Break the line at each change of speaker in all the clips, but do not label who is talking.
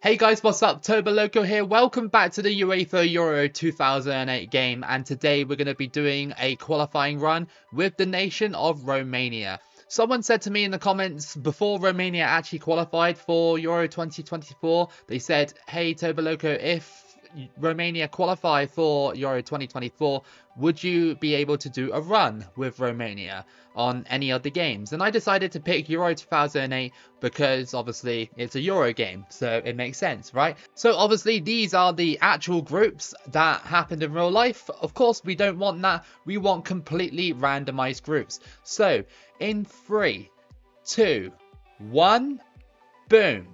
Hey guys, what's up? Toboloco here. Welcome back to the UEFA Euro 2008 game, and today we're going to be doing a qualifying run with the nation of Romania. Someone said to me in the comments before Romania actually qualified for Euro 2024, they said, hey Toboloco, if Romania qualify for Euro 2024, would you be able to do a run with Romania on any of the games? And I decided to pick Euro 2008 because obviously it's a Euro game, so it makes sense, right? So obviously these are the actual groups that happened in real life. Of course we don't want that, we want completely randomized groups. So in 3, 2, 1, boom.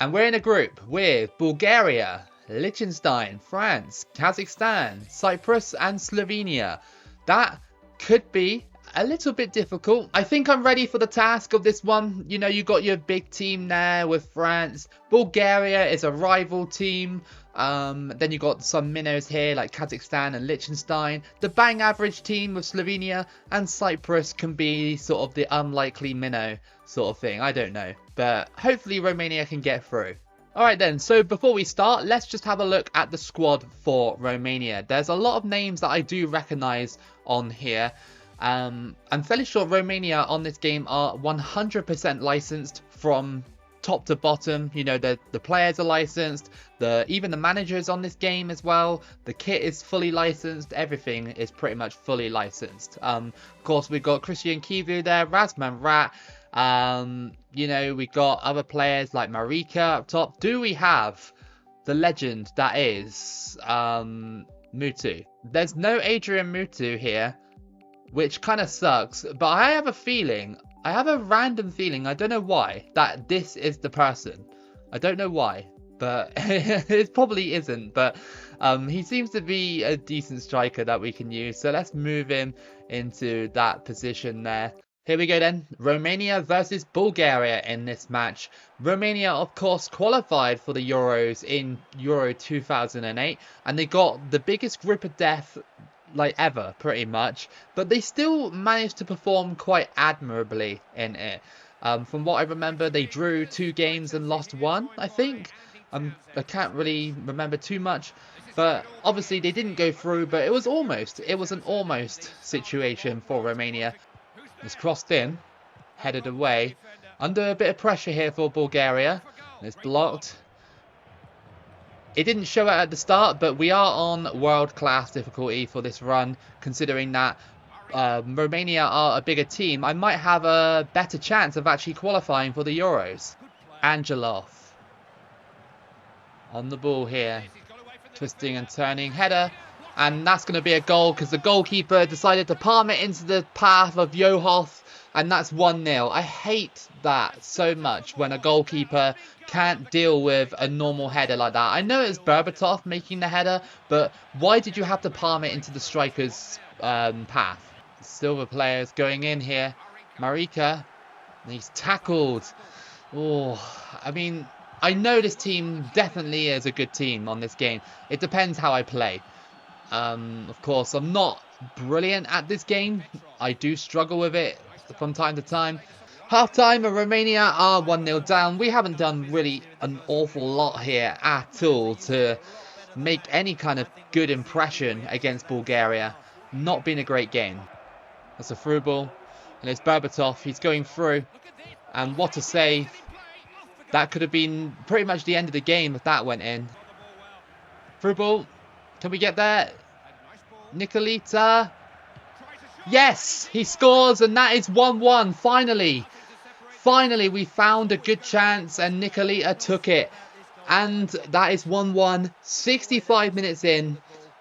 And we're in a group with Bulgaria, Liechtenstein, France, Kazakhstan, Cyprus and Slovenia. That could be a little bit difficult. I think I'm ready for the task of this one. You know, you got your big team there with France. Bulgaria is a rival team. Then you got some minnows here like Kazakhstan and Liechtenstein. The bang average team with Slovenia, and Cyprus can be sort of the unlikely minnow sort of thing. I don't know, but hopefully Romania can get through. Alright then, so before we start, let's just have a look at the squad for Romania. There's a lot of names that I do recognise on here. I'm fairly sure Romania on this game are 100% licensed from top to bottom. You know, the players are licensed, even the managers on this game as well. The kit is fully licensed, everything is pretty much fully licensed. Of course, we've got Christian Kivu there, Razman Rat. You know, we got other players like Marika up top. Do we have the legend that is Mutu? There's no Adrian Mutu here, which kind of sucks, but I have a feeling, I have a random feeling, I don't know why, that this is the person. I don't know why, but it probably isn't, but he seems to be a decent striker that we can use, so let's move him into that position there. Here we go then, Romania versus Bulgaria in this match. Romania, of course, qualified for the Euros in Euro 2008, and they got the biggest group of death like ever, pretty much, but they still managed to perform quite admirably in it. From what I remember, they drew 2 games and lost 1, I think. I can't really remember too much, but obviously they didn't go through, but it was an almost situation for Romania. It's crossed in, headed away, under a bit of pressure here for Bulgaria. It's blocked. It didn't show it at the start, but we are on world-class difficulty for this run, considering that Romania are a bigger team. I might have a better chance of actually qualifying for the Euros. Angelov on the ball here, twisting and turning, header. And that's going to be a goal because the goalkeeper decided to palm it into the path of Johoff. And that's 1-0. I hate that so much when a goalkeeper can't deal with a normal header like that. I know it's Berbatov making the header, but why did you have to palm it into the striker's path? Silver players going in here. Marika, he's tackled. Oh, I mean, I know this team definitely is a good team on this game. It depends how I play. Of course, I'm not brilliant at this game. I do struggle with it from time to time. Half time and Romania are 1-0 down. We haven't done really an awful lot here at all to make any kind of good impression against Bulgaria. Not been a great game. That's a through ball, and it's Berbatov. He's going through, and what a save. That could have been pretty much the end of the game if that went in. Through ball. Can we get there? Nicolita. Yes, he scores, and that is 1-1. Finally, we found a good chance, and Nicolita took it. And that is 1-1. 65 minutes in,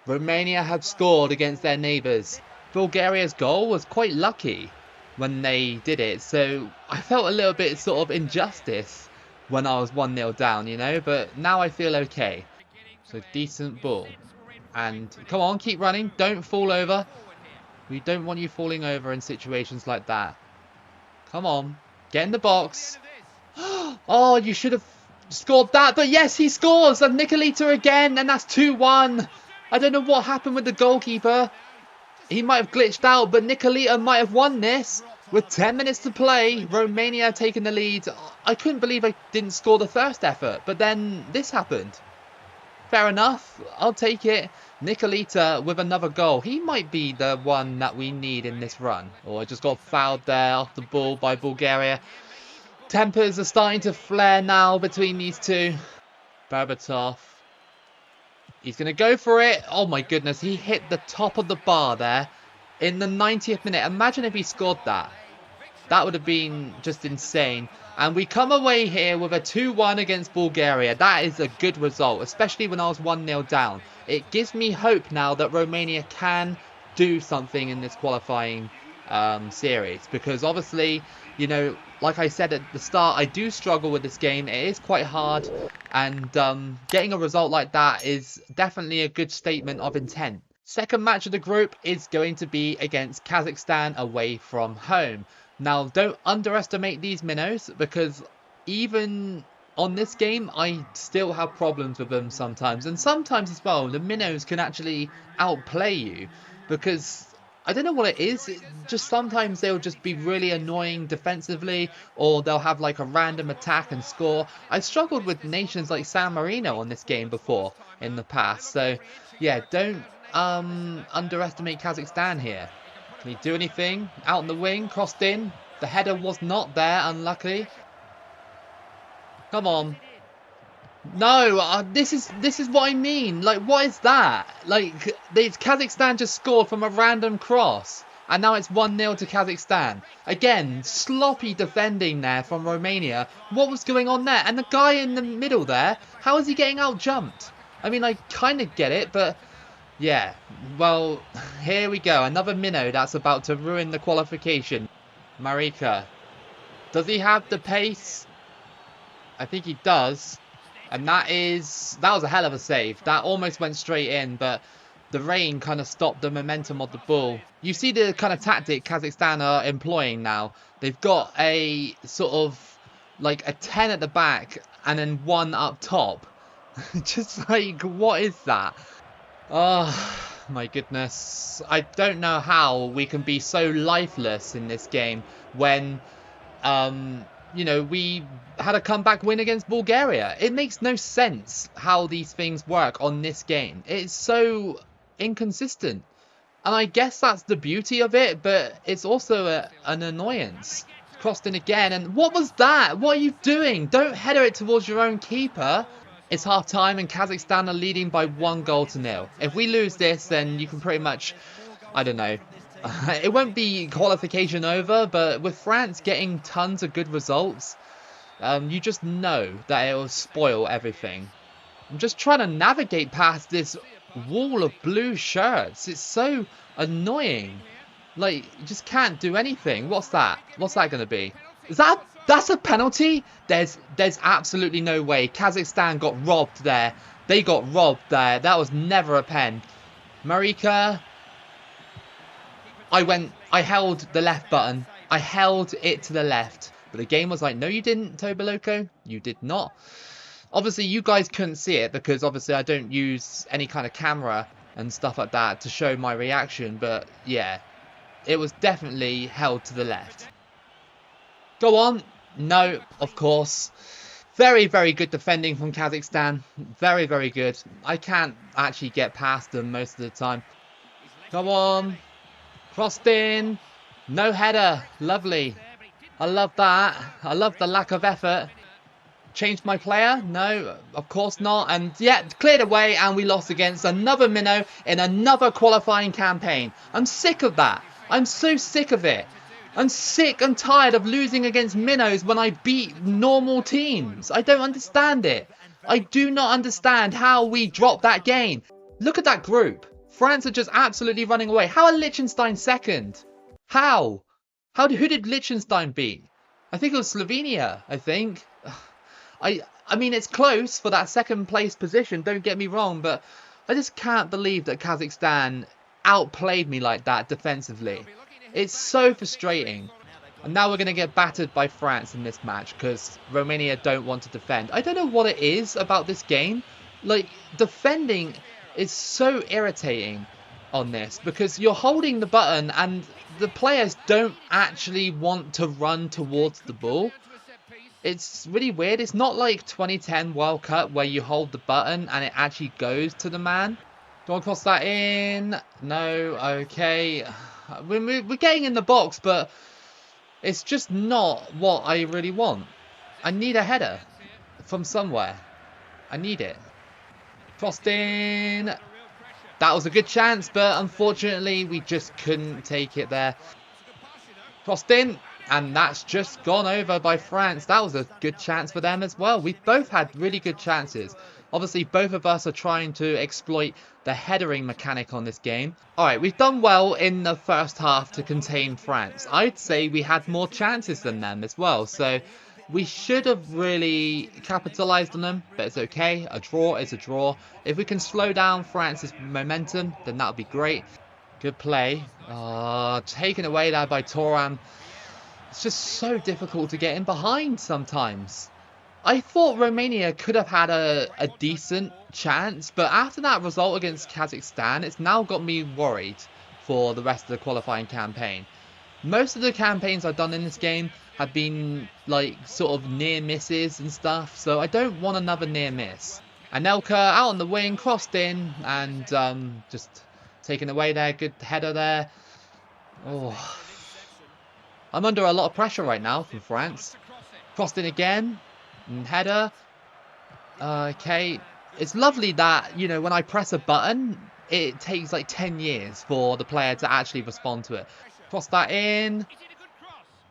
Romania have scored against their neighbours. Bulgaria's goal was quite lucky when they did it, so I felt a little bit sort of injustice when I was 1-0 down, you know, but now I feel okay. So decent ball. And come on, keep running. Don't fall over. We don't want you falling over in situations like that. Come on. Get in the box. Oh, you should have scored that. But yes, he scores. And Nicolita again. And that's 2-1. I don't know what happened with the goalkeeper. He might have glitched out. But Nicolita might have won this. With 10 minutes to play, Romania taking the lead. I couldn't believe I didn't score the first effort, but then this happened. Fair enough, I'll take it. Nicolita with another goal. He might be the one that we need in this run. Oh, I just got fouled there off the ball by Bulgaria. Tempers are starting to flare now between these two. Berbatov. He's going to go for it. Oh my goodness, he hit the top of the bar there in the 90th minute. Imagine if he scored that. That would have been just insane. And we come away here with a 2-1 against Bulgaria. That is a good result, especially when I was 1-0 down. It gives me hope now that Romania can do something in this qualifying series. Because obviously, you know, like I said at the start, I do struggle with this game. It is quite hard. And getting a result like that is definitely a good statement of intent. Second match of the group is going to be against Kazakhstan away from home. Now, don't underestimate these Minnows, because even on this game, I still have problems with them sometimes. And sometimes as well, the Minnows can actually outplay you, because I don't know what it is. Just sometimes they'll just be really annoying defensively, or they'll have like a random attack and score. I struggled with nations like San Marino on this game before in the past. So, yeah, don't underestimate Kazakhstan here. Can he do anything? Out in the wing, crossed in. The header was not there, unluckily. Come on. No, this is what I mean. Like, what is that? Like, Kazakhstan just scored from a random cross. And now it's 1-0 to Kazakhstan. Again, sloppy defending there from Romania. What was going on there? And the guy in the middle there, how is he getting out-jumped? I mean, I kind of get it, but... yeah, well, here we go. Another minnow that's about to ruin the qualification. Marika. Does he have the pace? I think he does. And that was a hell of a save. That almost went straight in, but the rain kind of stopped the momentum of the ball. You see the kind of tactic Kazakhstan are employing now. They've got a sort of like a 10 at the back and then 1 up top. Just like, what is that? Oh my goodness. I don't know how we can be so lifeless in this game when, you know, we had a comeback win against Bulgaria. It makes no sense how these things work on this game. It's so inconsistent. And I guess that's the beauty of it, but it's also an annoyance. Crossed in again, and what was that? What are you doing? Don't header it towards your own keeper. It's half time and Kazakhstan are leading by 1-0. If we lose this, then you can pretty much, I don't know, it won't be qualification over, but with France getting tons of good results, you just know that it will spoil everything. I'm just trying to navigate past this wall of blue shirts. It's so annoying. Like, you just can't do anything. What's that? What's that going to be? That's a penalty? There's absolutely no way. Kazakhstan got robbed there. They got robbed there. That was never a pen. Marika. I held the left button. I held it to the left. But the game was like, no you didn't, Toboloco. You did not. Obviously you guys couldn't see it because obviously I don't use any kind of camera and stuff like that to show my reaction. But yeah, it was definitely held to the left. Go on. No, of course. Very, very good defending from Kazakhstan. Very, very good. I can't actually get past them most of the time. Come on. Crossed in. No header. Lovely. I love that. I love the lack of effort. Changed my player? No, of course not. And yeah, cleared away and we lost against another minnow in another qualifying campaign. I'm sick of that. I'm so sick of it. I'm sick and tired of losing against minnows when I beat normal teams. I don't understand it. I do not understand how we dropped that game. Look at that group. France are just absolutely running away. How are Liechtenstein second? How? Who did Liechtenstein beat? I think it was Slovenia, I think. I mean, it's close for that second place position, don't get me wrong, but I just can't believe that Kazakhstan outplayed me like that defensively. It's so frustrating. And now we're going to get battered by France in this match because Romania don't want to defend. I don't know what it is about this game. Like, defending is so irritating. on this, because you're holding the button and the players don't actually want to run towards the ball. It's really weird. It's not like 2010 World Cup where you hold the button and it actually goes to the man. Don't cross that in. No, okay. We're getting in the box, but it's just not what I really want. I need a header from somewhere. I need it. Crossed in. That was a good chance, but unfortunately we just couldn't take it there. Crossed in. And that's just gone over by France. That was a good chance for them as well. We've both had really good chances. Obviously, both of us are trying to exploit the headering mechanic on this game. Alright, we've done well in the first half to contain France. I'd say we had more chances than them as well. So we should have really capitalised on them. But it's okay. A draw is a draw. If we can slow down France's momentum, then that would be great. Good play. Taken away there by Thuram. It's just so difficult to get in behind sometimes. I thought Romania could have had a decent chance, but after that result against Kazakhstan, it's now got me worried for the rest of the qualifying campaign. Most of the campaigns I've done in this game have been like sort of near misses and stuff, so I don't want another near miss. Anelka out on the wing, crossed in, and just taken away there. Good header there. Oh. I'm under a lot of pressure right now from France. Crossed in again. And header. Okay. It's lovely that, you know, when I press a button, it takes like 10 years for the player to actually respond to it. Cross that in.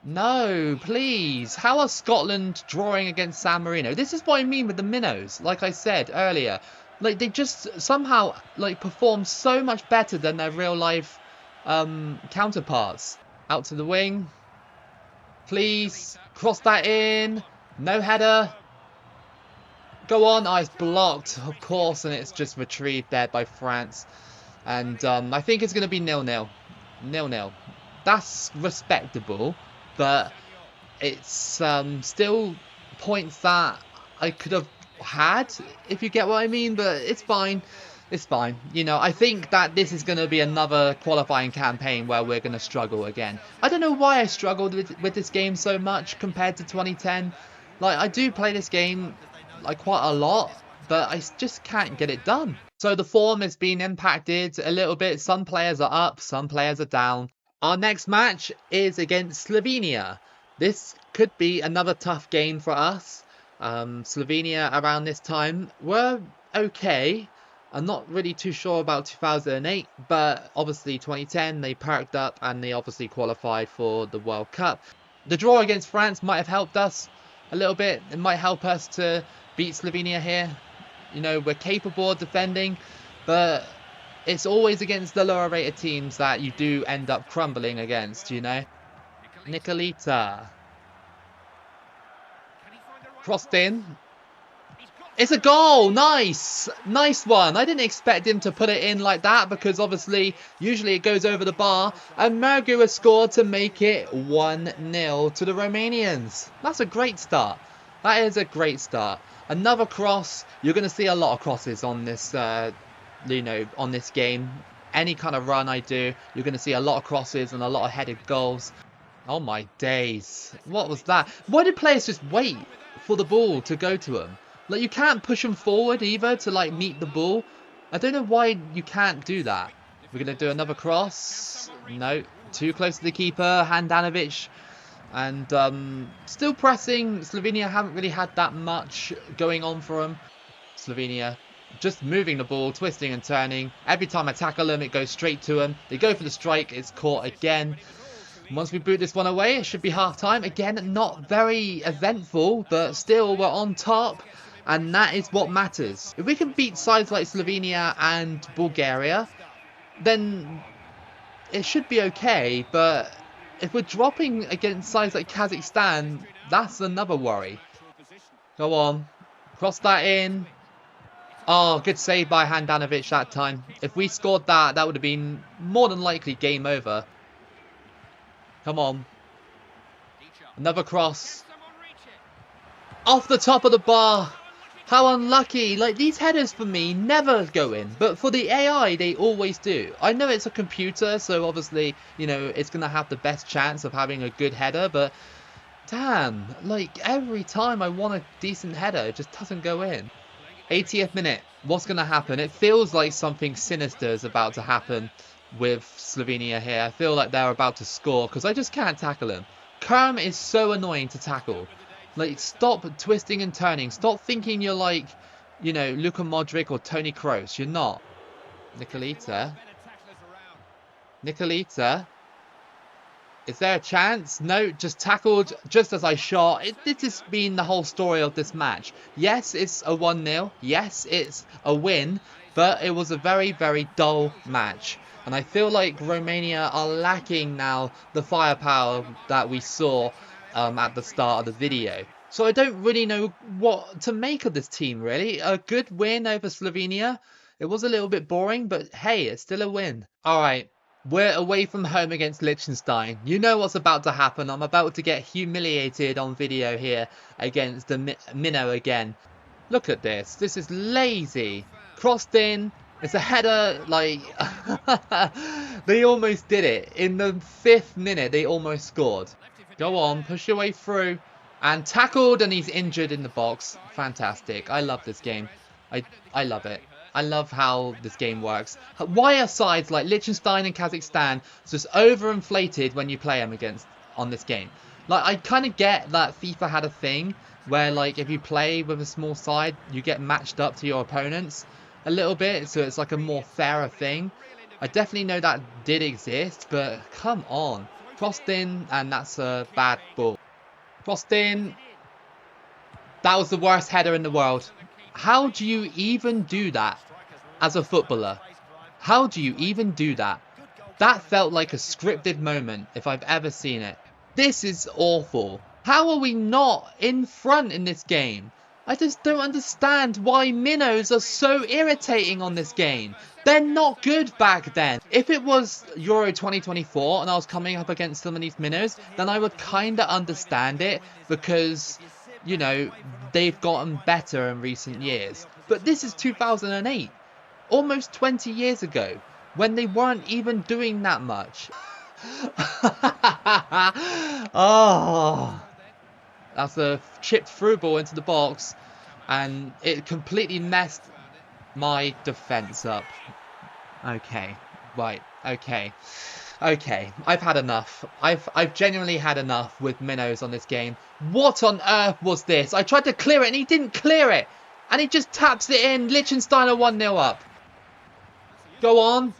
No, please. How are Scotland drawing against San Marino? This is what I mean with the Minnows, like I said earlier. Like, they just somehow, like, perform so much better than their real-life counterparts. Out to the wing. Please, cross that in. No header. Go on. Oh, it's blocked, of course, and it's just retrieved there by France. And I think it's going to be 0-0. 0-0. That's respectable, but it's still points that I could have had, if you get what I mean, but it's fine. It's fine. You know, I think that this is going to be another qualifying campaign where we're going to struggle again. I don't know why I struggled with this game so much compared to 2010. Like, I do play this game like quite a lot, but I just can't get it done. So the form has been impacted a little bit. Some players are up, some players are down. Our next match is against Slovenia. This could be another tough game for us. Slovenia around this time were okay. I'm not really too sure about 2008, but obviously 2010 they perked up and they obviously qualified for the World Cup. The draw against France might have helped us a little bit. It might help us to beat Slovenia here. You know, we're capable of defending, but it's always against the lower rated teams that you do end up crumbling against, you know. Nicolita. Crossed in. It's a goal! Nice! Nice one. I didn't expect him to put it in like that because obviously usually it goes over the bar. And Mergu has scored to make it 1-0 to the Romanians. That's a great start. That is a great start. Another cross. You're going to see a lot of crosses on this, you know, on this game. Any kind of run I do, you're going to see a lot of crosses and a lot of headed goals. Oh my days. What was that? Why did players just wait for the ball to go to them? Like, you can't push them forward either to, like, meet the ball. I don't know why you can't do that. We're going to do another cross. No. Too close to the keeper. Handanovic. And still pressing. Slovenia haven't really had that much going on for them. Slovenia just moving the ball, twisting and turning. Every time I tackle them, it goes straight to them. They go for the strike. It's caught again. Once we boot this one away, it should be half-time. Again, not very eventful, but still we're on top. And that is what matters. If we can beat sides like Slovenia and Bulgaria, then it should be okay. But if we're dropping against sides like Kazakhstan, that's another worry. Go on. Cross that in. Oh, good save by Handanovic that time. If we scored that, that would have been more than likely game over. Come on. Another cross. Off the top of the bar. How unlucky. Like, these headers for me never go in, but for the AI, they always do. I know it's a computer, so obviously, you know, it's going to have the best chance of having a good header, but damn, like, every time I want a decent header, it just doesn't go in. 80th minute. What's going to happen? It feels like something sinister is about to happen with Slovenia here. I feel like they're about to score because I just can't tackle him. Kerm is so annoying to tackle. Like, stop twisting and turning. Stop thinking you're like, you know, Luka Modric or Toni Kroos. You're not. Nicolita. Nicolita. Is there a chance? No, just tackled just as I shot. This has been the whole story of this match. Yes, it's a 1-0. Yes, it's a win. But it was a very, very dull match. And I feel like Romania are lacking now the firepower that we saw at the start of the video. So I don't really know what to make of this team, really. A good win over Slovenia. It was a little bit boring, but hey, it's still a win. All right. We're away from home against Liechtenstein. You know what's about to happen. I'm about to get humiliated on video here against the Minnow again. Look at this. This is lazy. Crossed in. It's a header, like... They almost did it. In the 5th minute, they almost scored. Go on, push your way through. And tackled, and he's injured in the box. Fantastic. I love this game. I love it. I love how this game works. Why are sides like Liechtenstein and Kazakhstan just overinflated when you play them on this game? Like, I kind of get that FIFA had a thing where, like, if you play with a small side, you get matched up to your opponents a little bit, so it's like a more fairer thing. I definitely know that did exist, but come on. Crossed in, and that's a bad ball. Crossed in. That was the worst header in the world. How do you even do that as a footballer? How do you even do that? That felt like a scripted moment if I've ever seen it. This is awful. How are we not in front in this game? I just don't understand why Minnows are so irritating on this game. They're not good back then. If it was Euro 2024 and I was coming up against some of these Minnows, then I would kind of understand it because, you know, they've gotten better in recent years. But this is 2008, almost 20 years ago, when they weren't even doing that much. Oh, that's a chipped through ball into the box, and it completely messed my defense up. Okay, right, okay. Okay, I've had enough. I've genuinely had enough with Minnows on this game. What on earth was this? I tried to clear it and he didn't clear it. And he just taps it in. Liechtenstein are 1-0 up. Go on.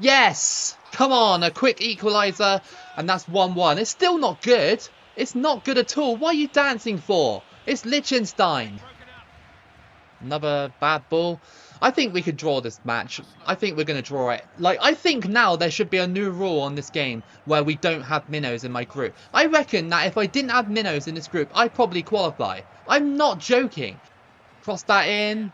Yes. Come on, a quick equaliser. And that's 1-1. It's still not good. It's not good at all. What are you dancing for? It's Liechtenstein. Another bad ball. I think we could draw this match. I think we're going to draw it. Like, I think now there should be a new rule on this game where we don't have Minnows in my group. I reckon that if I didn't have Minnows in this group, I'd probably qualify. I'm not joking. Cross that in.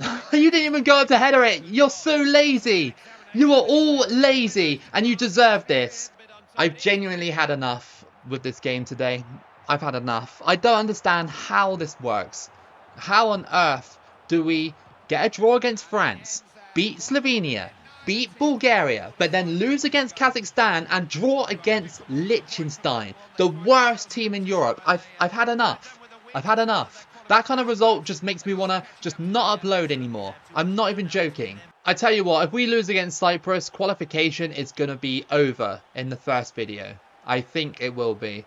You didn't even go up to header it. You're so lazy. You are all lazy and you deserve this. I've genuinely had enough with this game today. I've had enough. I don't understand how this works. How on earth do we get a draw against France, beat Slovenia, beat Bulgaria, but then lose against Kazakhstan and draw against Liechtenstein, the worst team in Europe? I've had enough. I've had enough. That kind of result just makes me want to just not upload anymore. I'm not even joking. I tell you what, if we lose against Cyprus, qualification is going to be over in the first video. I think it will be.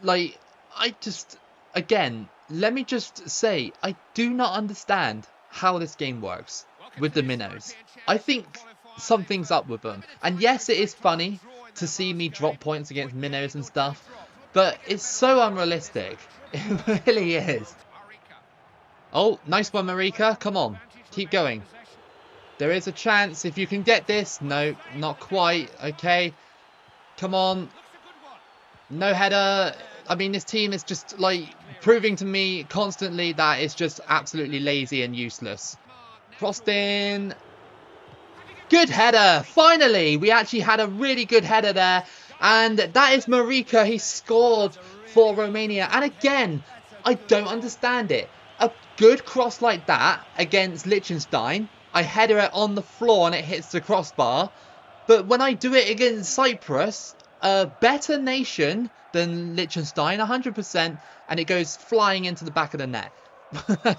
Like, again, let me just say, I do not understand how this game works with the Minnows. I think something's up with them. And yes, it is funny to see me drop points against Minnows and stuff, but it's so unrealistic. It really is. Oh, nice one, Marika. Come on, keep going. There is a chance if you can get this. No, not quite. Okay, come on. No header. I mean, this team is just, like, proving to me constantly that it's just absolutely lazy and useless. Crossed in. Good header. Finally, we actually had a really good header there. And that is Marika. He scored for Romania. And again, I don't understand it. a good cross like that against Liechtenstein, I header it on the floor and it hits the crossbar. But when I do it against Cyprus, a better nation than Liechtenstein, 100%, and it goes flying into the back of the net.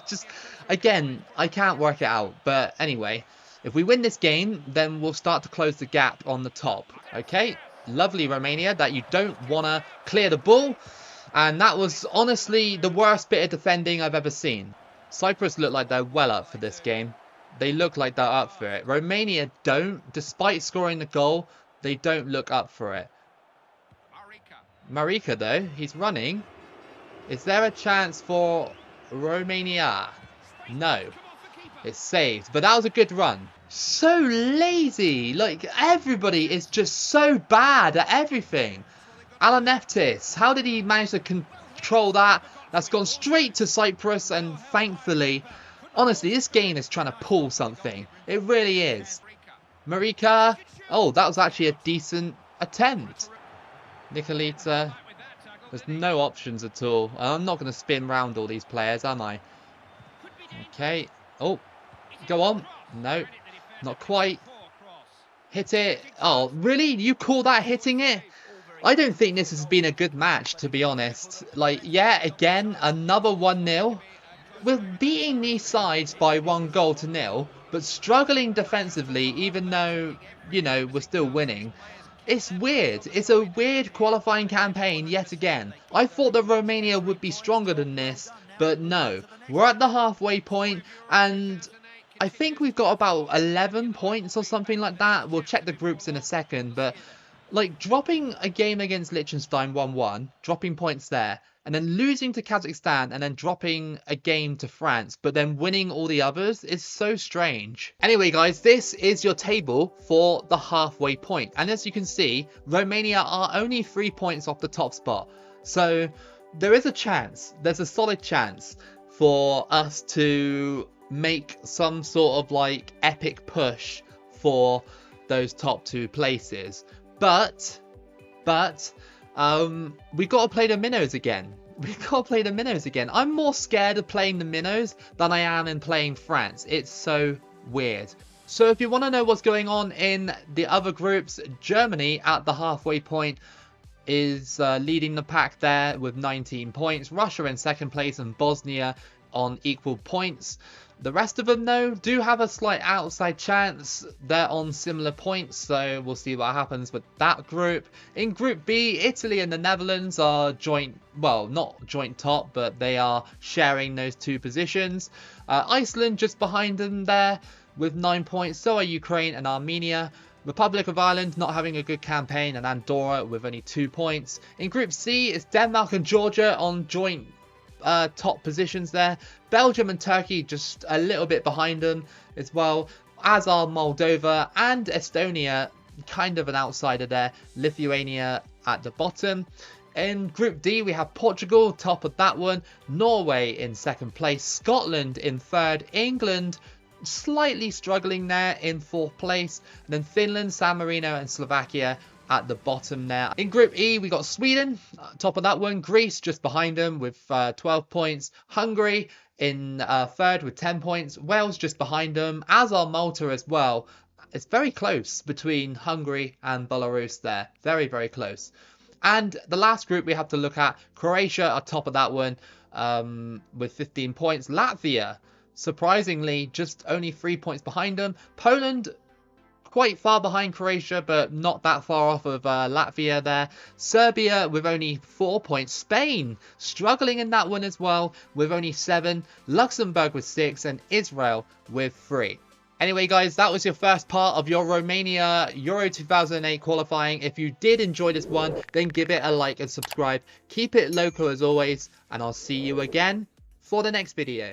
Just, again, I can't work it out. But anyway, if we win this game, then we'll start to close the gap on the top. Okay, lovely Romania that you don't want to clear the ball. And that was honestly the worst bit of defending I've ever seen. Cyprus look like they're well up for this game. They look like they're up for it. Romania don't. Despite scoring the goal, they don't look up for it. Marika, though, he's running. Is there a chance for Romania? No. It's saved. But that was a good run. So lazy. Like, everybody is just so bad at everything. Alaneftis, how did he manage to control that? That's gone straight to Cyprus, and thankfully, honestly, this game is trying to pull something. It really is. Marika, oh, that was actually a decent attempt. Nicolita, there's no options at all. I'm not going to spin round all these players, am I? Okay, oh, go on. No, not quite. Hit it. Oh, really? You call that hitting it? I don't think this has been a good match, to be honest. Like, yeah, again, another 1-0. We're beating these sides by 1-0, but struggling defensively, even though, you know, we're still winning. It's weird. It's a weird qualifying campaign yet again. I thought that Romania would be stronger than this, but no. We're at the halfway point, and I think we've got about 11 points or something like that. We'll check the groups in a second, but like, dropping a game against Liechtenstein 1-1, dropping points there, and then losing to Kazakhstan, and then dropping a game to France, but then winning all the others is so strange. Anyway, guys, this is your table for the halfway point. And as you can see, Romania are only 3 points off the top spot. So there is a chance, there's a solid chance for us to make some sort of like epic push for those top 2 places. But we got to play the Minnows again. We've got to play the Minnows again. I'm more scared of playing the Minnows than I am in playing France. It's so weird. So if you want to know what's going on in the other groups, Germany at the halfway point is leading the pack there with 19 points. Russia in second place and Bosnia on equal points. The rest of them, though, do have a slight outside chance. They're on similar points, so we'll see what happens with that group. In Group B, Italy and the Netherlands are joint, well, not joint top, but they are sharing those 2 positions. Iceland just behind them there with 9 points. So are Ukraine and Armenia. Republic of Ireland not having a good campaign, and Andorra with only 2 points. In Group C, it's Denmark and Georgia on joint top positions there. Belgium and Turkey just a little bit behind them as well, as are Moldova and Estonia, kind of an outsider there. Lithuania at the bottom. In Group D, we have Portugal, top of that one. Norway in second place. Scotland in third. England slightly struggling there in fourth place. And then Finland, San Marino and Slovakia at the bottom there. In Group E, we got Sweden, top of that one. Greece just behind them with 12 points. Hungary in third with 10 points. Wales just behind them, as are Malta as well. It's very close between Hungary and Belarus there. Very, very close. And the last group we have to look at, Croatia are top of that one with 15 points. Latvia, surprisingly, just only 3 points behind them. Poland, quite far behind Croatia, but not that far off of Latvia there. Serbia with only 4 points. Spain struggling in that one as well with only 7. Luxembourg with 6 and Israel with 3. Anyway, guys, that was your first part of your Romania Euro 2008 qualifying. If you did enjoy this one, then give it a like and subscribe. Keep it local as always, and I'll see you again for the next video.